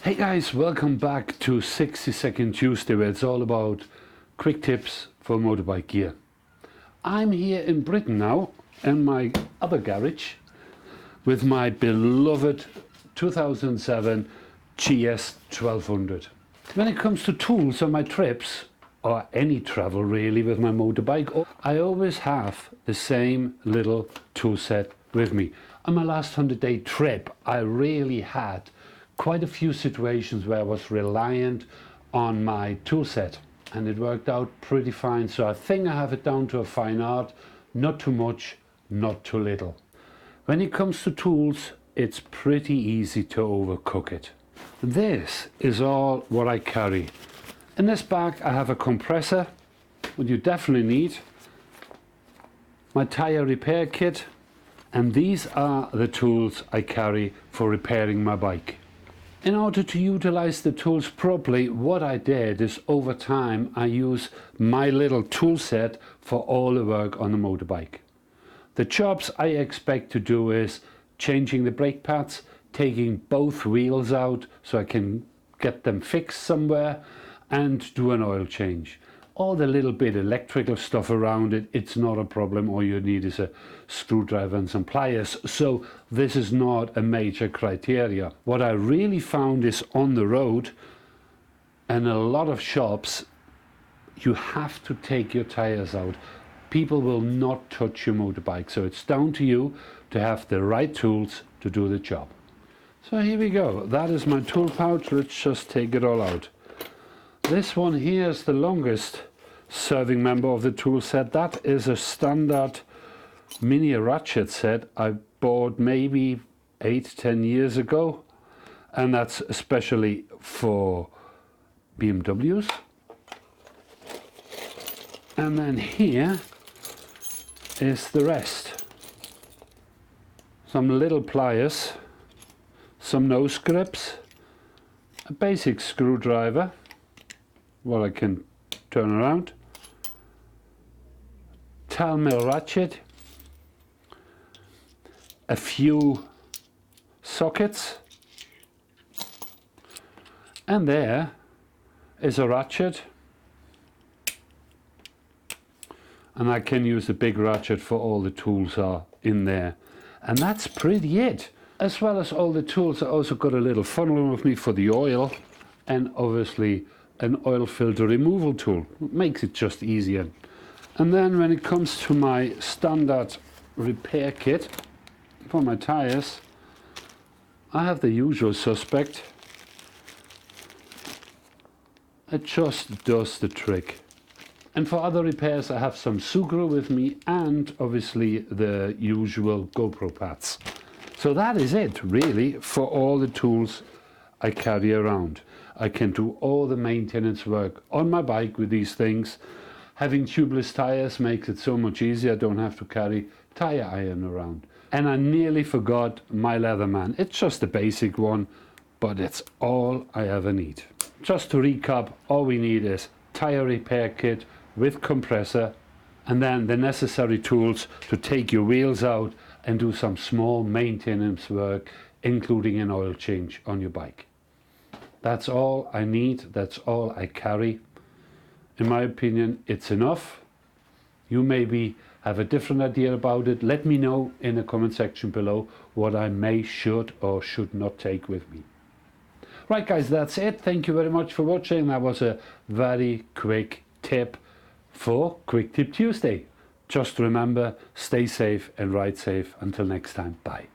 Hey guys, welcome back to 60-second Tuesday, where it's all about quick tips for motorbike gear. I'm here in Britain now in my other garage with my beloved 2007 GS 1200. When it comes to tools on my trips, or any travel really with my motorbike, I always have the same little tool set with me. On my last 100-day trip, I really had quite a few situations where I was reliant on my tool set, and it worked out pretty fine. So I think I have it down to a fine art, not too much, not too little. When it comes to tools, it's pretty easy to overcook it. This is all what I carry. In this bag I have a compressor, what you definitely need, my tire repair kit, and these are the tools I carry for repairing my bike. In order to utilize the tools properly, what I did is over time I use my little tool set for all the work on the motorbike. The jobs I expect to do is changing the brake pads, taking both wheels out so I can get them fixed somewhere, and do an oil change. All the little bit electrical stuff around it, it's not a problem. All you need is a screwdriver and some pliers. So this is not a major criteria. What I really found is on the road and a lot of shops, you have to take your tires out. People will not touch your motorbike. So it's down to you to have the right tools to do the job. So here we go. That is my tool pouch. Let's just take it all out. This one here is the longest serving member of the tool set. That is a standard mini ratchet set I bought maybe 8-10 years ago, and that's especially for BMWs. And then here is the rest. Some little pliers, some nose grips, a basic screwdriver, well, I can turn around, towel mill ratchet, a few sockets, and there is a ratchet, and I can use the big ratchet for all the tools are in there, and that's pretty it. As well as all the tools, I also got a little funnel with me for the oil, and obviously an oil filter removal tool. It makes it just easier. And then when it comes to my standard repair kit for my tires, I have the usual suspect. It just does the trick. And for other repairs I have some Sugru with me, and obviously the usual GoPro pads. So that is it really for all the tools I carry around. I can do all the maintenance work on my bike with these things. Having tubeless tires makes it so much easier. I don't have to carry tire iron around. And I nearly forgot my Leatherman. It's just a basic one, but it's all I ever need. Just to recap, all we need is tire repair kit with compressor, and then the necessary tools to take your wheels out and do some small maintenance work, including an oil change on your bike. That's all I need, that's all I carry. In my opinion, it's enough. You maybe have a different idea about it. Let me know in the comment section below what I may, should or should not take with me. Right guys, that's it. Thank you very much for watching. That was a very quick tip for Quick Tip Tuesday. Just remember, stay safe and ride safe. Until next time, bye.